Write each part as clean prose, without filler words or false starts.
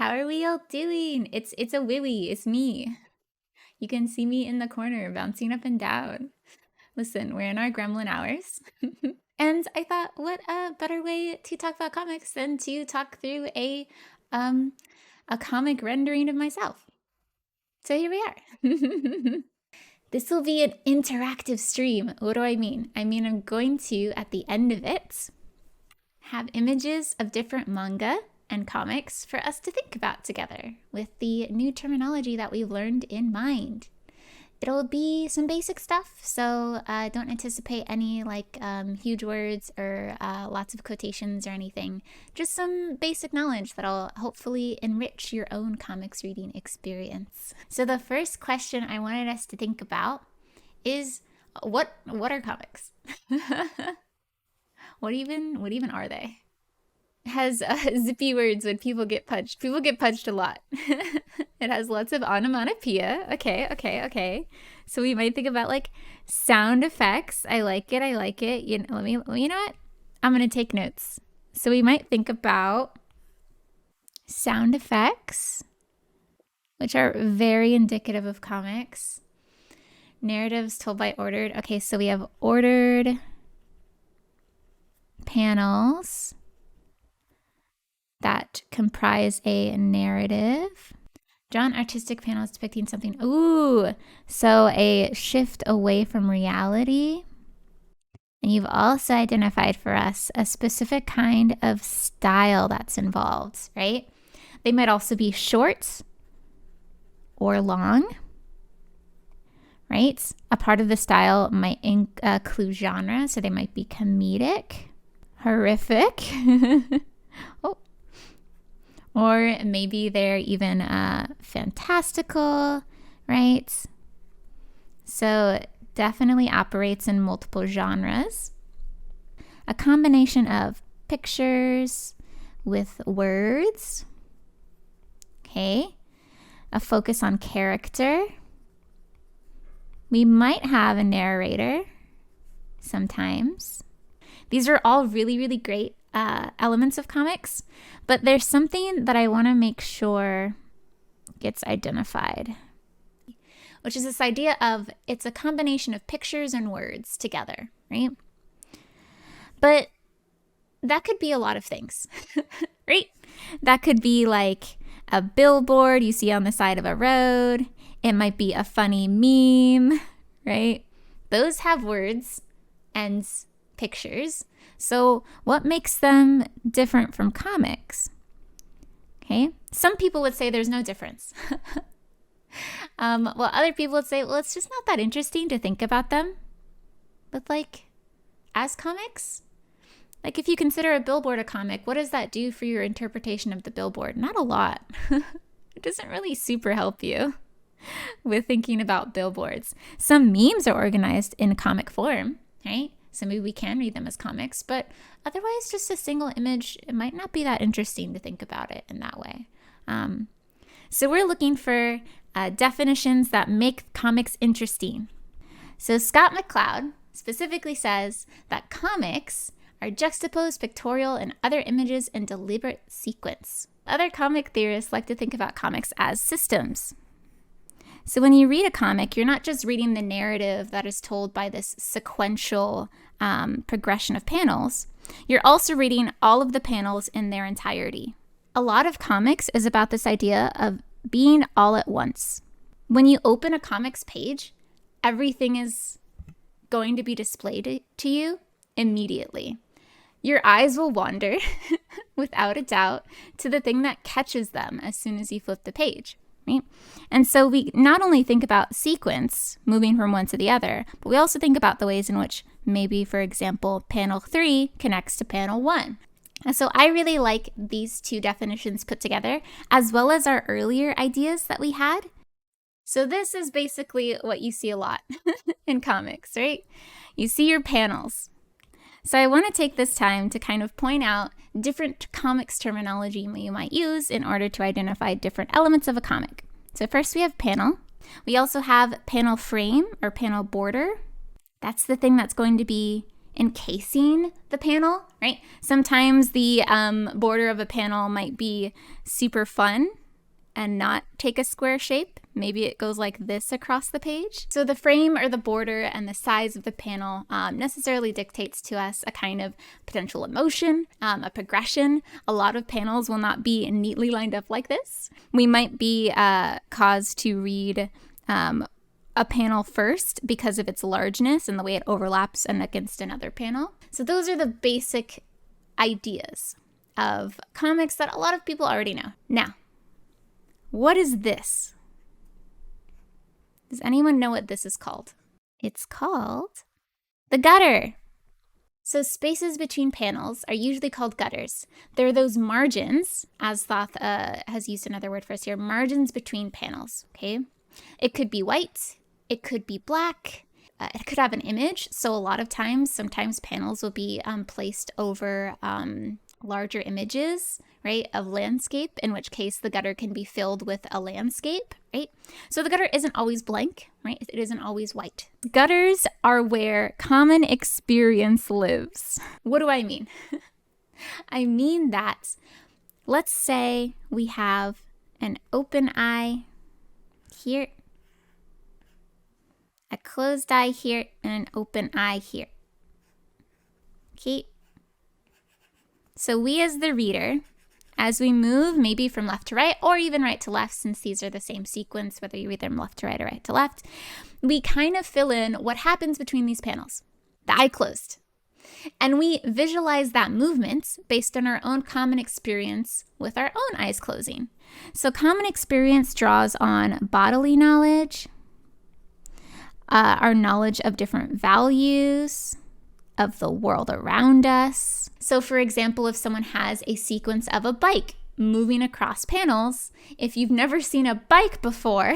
How are we all doing? It's a Willy, it's me. You can see me in the corner bouncing up and down. Listen, we're in our gremlin hours. And I thought, what a better way to talk about comics than to talk through um a comic rendering of myself. So here we are. This will be an interactive stream. What do I mean? I mean, I'm going to, at the end of it, have images of different manga and comics for us to think about together with the new terminology that we've learned in mind. It'll be some basic stuff, so don't anticipate any huge words or lots of quotations or anything. Just some basic knowledge that'll hopefully enrich your own comics reading experience. So the first question I wanted us to think about is, what are comics? What even are they? Has zippy words when people get punched. People get punched a lot. It has lots of onomatopoeia. Okay. So we might think about like sound effects. I like it. You know what? I'm gonna take notes. So we might think about sound effects, which are very indicative of comics. Narratives told by ordered. Okay, so we have ordered panels that comprise a narrative. Drawn artistic panels depicting something. Ooh, so a shift away from reality. And you've also identified for us a specific kind of style that's involved, right? They might also be short or long, right? A part of the style might include genre, so they might be comedic, horrific, or maybe they're even fantastical, right? So definitely operates in multiple genres. A combination of pictures with words. Okay. A focus on character. We might have a narrator sometimes. These are all really, really great elements of comics, but there's something that I want to make sure gets identified, which is this idea of it's a combination of pictures and words together, right? But that could be a lot of things, right? That could be like a billboard you see on the side of a road. It might be a funny meme, right? Those have words and pictures. So what makes them different from comics? Okay, some people would say there's no difference. Well, other people would say, well, it's just not that interesting to think about them. But as comics, if you consider a billboard a comic, what does that do for your interpretation of the billboard? Not a lot. It doesn't really super help you with thinking about billboards. Some memes are organized in comic form, right? So maybe we can read them as comics, but otherwise just a single image, it might not be that interesting to think about it in that way. So we're looking for definitions that make comics interesting. So Scott McCloud specifically says that comics are juxtaposed pictorial and other images in deliberate sequence. Other comic theorists like to think about comics as systems. So when you read a comic, you're not just reading the narrative that is told by this sequential progression of panels. You're also reading all of the panels in their entirety. A lot of comics is about this idea of being all at once. When you open a comics page, everything is going to be displayed to you immediately. Your eyes will wander, without a doubt, to the thing that catches them as soon as you flip the page. Right? And so we not only think about sequence, moving from one to the other, but we also think about the ways in which maybe, for example, panel 3 connects to panel 1. And so I really like these two definitions put together, as well as our earlier ideas that we had. So this is basically what you see a lot in comics, right? You see your panels. So I want to take this time to kind of point out different comics terminology you might use in order to identify different elements of a comic. So first we have panel. We also have panel frame or panel border. That's the thing that's going to be encasing the panel, right? Sometimes the border of a panel might be super fun and not take a square shape. Maybe it goes like this across the page. So the frame or the border and the size of the panel necessarily dictates to us a kind of potential emotion, a progression. A lot of panels will not be neatly lined up like this. We might be caused to read a panel first because of its largeness and the way it overlaps and against another panel. So those are the basic ideas of comics that a lot of people already know. Now, what is this? Does anyone know what this is called? It's called the gutter. So spaces between panels are usually called gutters. They're those margins, as Thoth has used another word for us here, margins between panels, okay? It could be white, it could be black, it could have an image. So a lot of times, sometimes panels will be placed over larger images, right, of landscape, in which case the gutter can be filled with a landscape, right? So the gutter isn't always blank, right? It isn't always white. Gutters are where common experience lives. What do I mean? I mean that, let's say we have an open eye here, a closed eye here, and an open eye here. Okay. So we as the reader, as we move maybe from left to right or even right to left, since these are the same sequence, whether you read them left to right or right to left, we kind of fill in what happens between these panels. The eye closed. And we visualize that movement based on our own common experience with our own eyes closing. So common experience draws on bodily knowledge, our knowledge of different values, of the world around us. So for example, if someone has a sequence of a bike moving across panels, if you've never seen a bike before,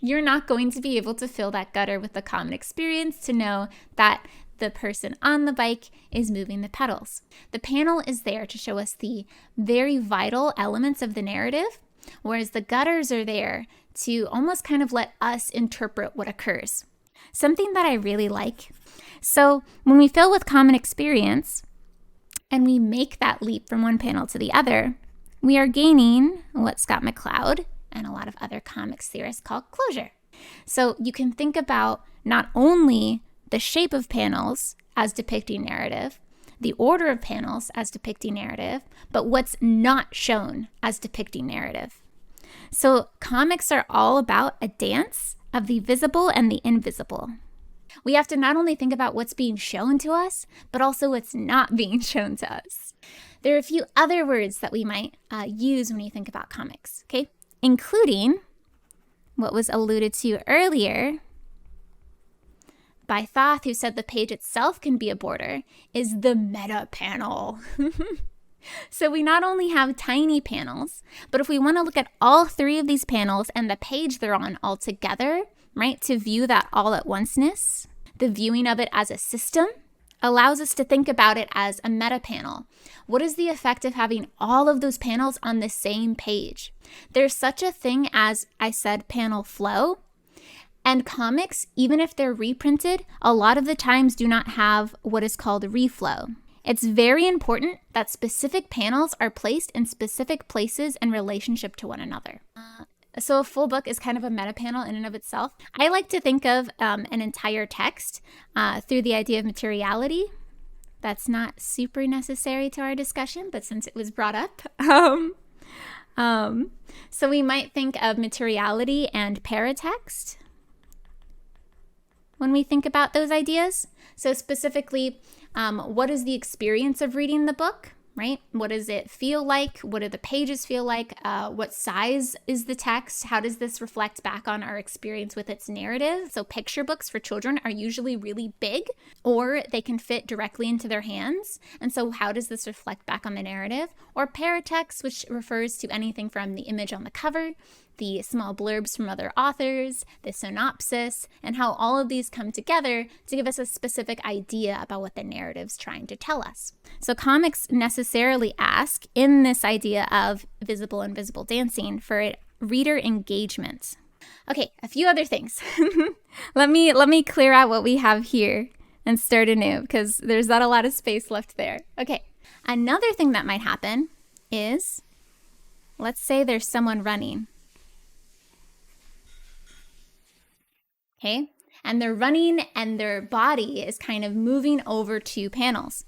you're not going to be able to fill that gutter with the common experience to know that the person on the bike is moving the pedals. The panel is there to show us the very vital elements of the narrative, whereas the gutters are there to almost kind of let us interpret what occurs. Something that I really like. So when we fill with common experience and we make that leap from one panel to the other, we are gaining what Scott McCloud and a lot of other comics theorists call closure. So you can think about not only the shape of panels as depicting narrative, the order of panels as depicting narrative, but what's not shown as depicting narrative. So comics are all about a dance of the visible and the invisible. We have to not only think about what's being shown to us, but also what's not being shown to us. There are a few other words that we might use when you think about comics, okay? Including what was alluded to earlier by Thoth, who said the page itself can be a border, is the meta panel. So we not only have tiny panels, but if we want to look at all three of these panels and the page they're on all together, right, to view that all at onceness, the viewing of it as a system allows us to think about it as a meta panel. What is the effect of having all of those panels on the same page? There's such a thing as, I said, panel flow. And comics, even if they're reprinted, a lot of the times do not have what is called reflow. It's very important that specific panels are placed in specific places in relationship to one another. So a full book is kind of a meta panel in and of itself. I like to think of an entire text through the idea of materiality. That's not super necessary to our discussion, but since it was brought up. So we might think of materiality and paratext when we think about those ideas. So specifically, what is the experience of reading the book, right? What does it feel like? What do the pages feel like? What size is the text? How does this reflect back on our experience with its narrative? So picture books for children are usually really big, or they can fit directly into their hands. And so how does this reflect back on the narrative? Or paratext, which refers to anything from the image on the cover, the small blurbs from other authors, the synopsis, and how all of these come together to give us a specific idea about what the narrative's trying to tell us. So comics necessarily ask, in this idea of visible and invisible dancing, for reader engagement. Okay, a few other things. Let me clear out what we have here and start anew because there's not a lot of space left there. Okay, another thing that might happen is, let's say there's someone running. Okay, and they're running and their body is kind of moving over two panels.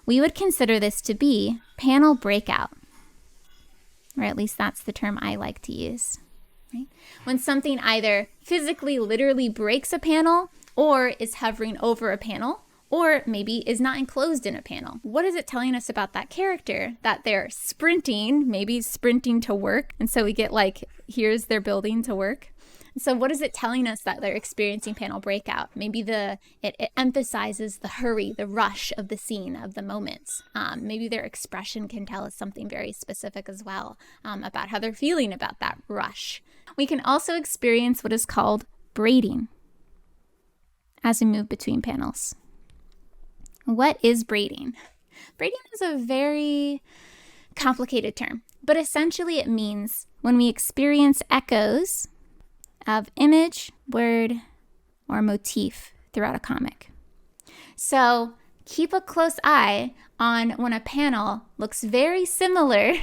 We would consider this to be panel breakout, or at least that's the term I like to use. Right? When something either physically, literally breaks a panel or is hovering over a panel, or maybe is not enclosed in a panel. What is it telling us about that character? That they're sprinting, maybe sprinting to work. And so we get like, here's their building to work. So what is it telling us that they're experiencing panel breakout? Maybe it emphasizes the hurry, the rush of the scene, of the moments. Maybe their expression can tell us something very specific as well about how they're feeling about that rush. We can also experience what is called braiding as we move between panels. What is braiding? Braiding is a very complicated term, but essentially it means when we experience echoes of image, word, or motif throughout a comic. So keep a close eye on when a panel looks very similar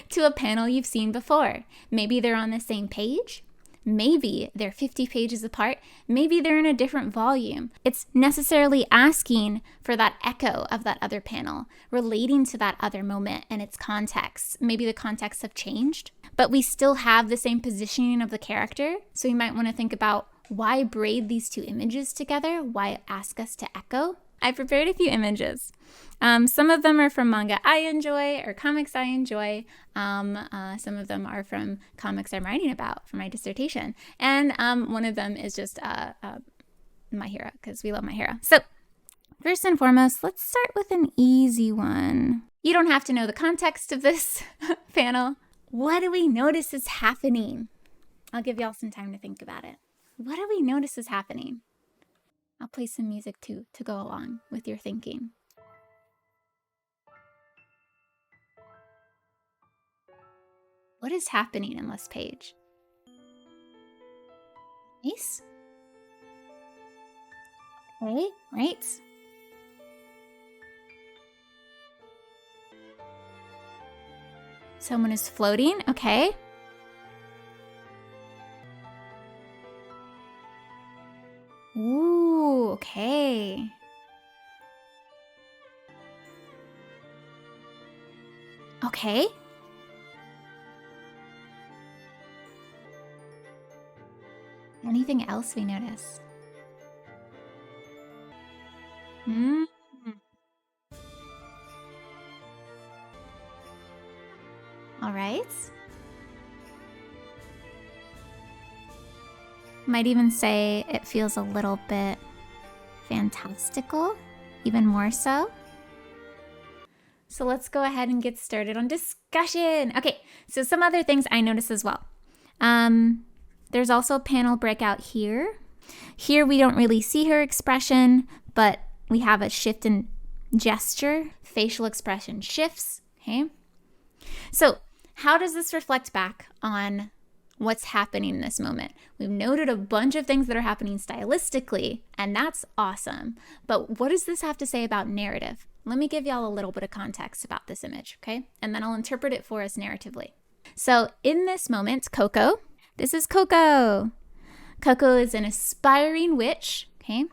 to a panel you've seen before. Maybe they're on the same page. Maybe they're 50 pages apart. Maybe they're in a different volume. It's necessarily asking for that echo of that other panel, relating to that other moment and its context. Maybe the contexts have changed, but we still have the same positioning of the character. So you might want to think about why braid these two images together? Why ask us to echo? I prepared a few images. Some of them are from manga I enjoy or comics I enjoy. Some of them are from comics I'm writing about for my dissertation. And one of them is just My Hero, because we love My Hero. So first and foremost, let's start with an easy one. You don't have to know the context of this panel. What do we notice is happening? I'll give y'all some time to think about it. What do we notice is happening? I'll play some music too to go along with your thinking. What is happening in this page? Nice. Okay, right. Someone is floating, okay. Ooh, okay. Okay. Anything else we notice? All right. Might even say it feels a little bit fantastical, even more so. So let's go ahead and get started on discussion. Okay, so some other things I noticed as well. There's also a panel breakout here. Here we don't really see her expression, but we have a shift in gesture. Facial expression shifts, okay? So how does this reflect back on what's happening in this moment? We've noted a bunch of things that are happening stylistically, and that's awesome. But what does this have to say about narrative? Let me give y'all a little bit of context about this image, okay? And then I'll interpret it for us narratively. So in this moment, Coco, this is Coco. Coco is an aspiring witch, okay?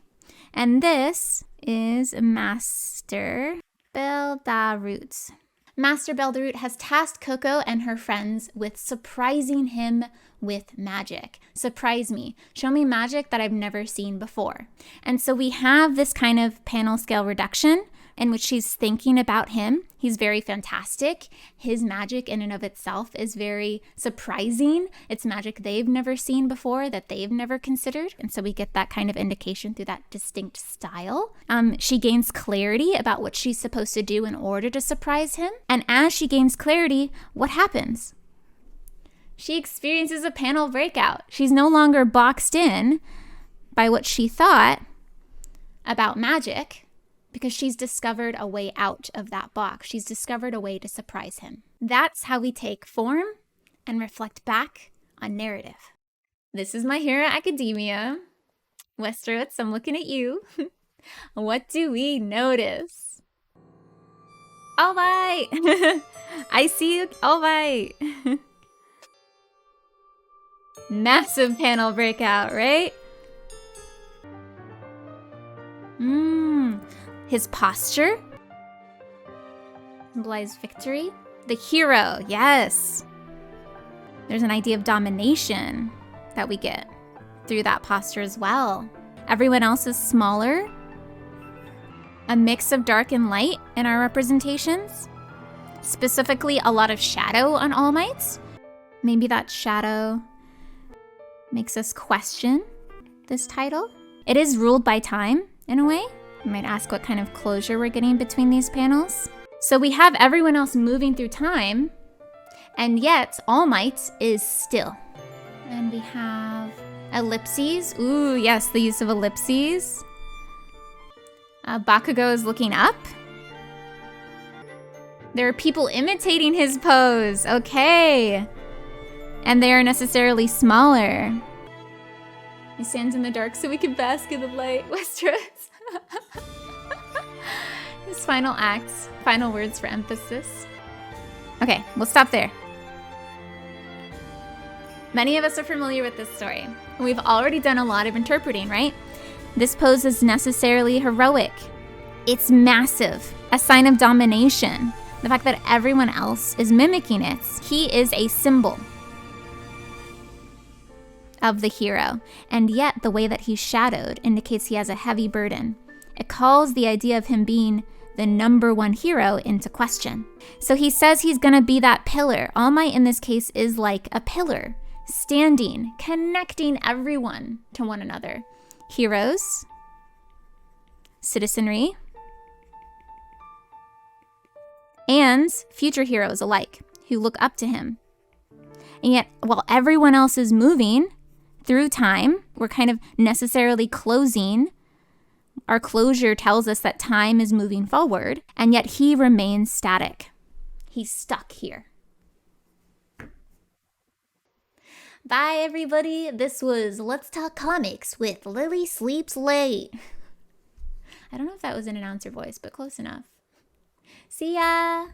And this is Master Beldarut. Master Beldarut has tasked Coco and her friends with surprising him with magic. Surprise me. Show me magic that I've never seen before. And so we have this kind of panel scale reduction in which she's thinking about him. He's very fantastic. His magic in and of itself is very surprising. It's magic they've never seen before, that they've never considered. And so we get that kind of indication through that distinct style. She gains clarity about what she's supposed to do in order to surprise him. And as she gains clarity, what happens? She experiences a panel breakout. She's no longer boxed in by what she thought about magic, because she's discovered a way out of that box. She's discovered a way to surprise him. That's how we take form and reflect back on narrative. This is My Hero Academia. Westerwitz, I'm looking at you. What do we notice? Oh my! I see you. Oh my! Massive panel breakout, right? His posture symbolize victory. The hero, yes. There's an idea of domination that we get through that posture as well. Everyone else is smaller. A mix of dark and light in our representations. Specifically, a lot of shadow on All Might. Maybe that shadow makes us question this title. It is ruled by time, in a way. You might ask what kind of closure we're getting between these panels. So we have everyone else moving through time, and yet All Might is still. And we have ellipses. Ooh, yes, the use of ellipses. Bakugo is looking up. There are people imitating his pose. Okay. And they are necessarily smaller. He stands in the dark so we can bask in the light. Westeros. His final acts. Final words for emphasis. Okay, we'll stop there. Many of us are familiar with this story. We've already done a lot of interpreting, right? This pose is necessarily heroic. It's massive, a sign of domination. The fact that everyone else is mimicking it. He is a symbol of the hero, and yet the way that he's shadowed indicates he has a heavy burden. It calls the idea of him being the number one hero into question. So he says he's gonna be that pillar. All Might in this case is like a pillar, standing, connecting everyone to one another. Heroes, citizenry, and future heroes alike who look up to him. And yet, while everyone else is moving through time, we're kind of necessarily closing. Our closure tells us that time is moving forward, and yet he remains static. He's stuck here. Bye, everybody. This was Let's Talk Comics with Lily Sleeps Late. I don't know if that was an announcer voice, but close enough. See ya!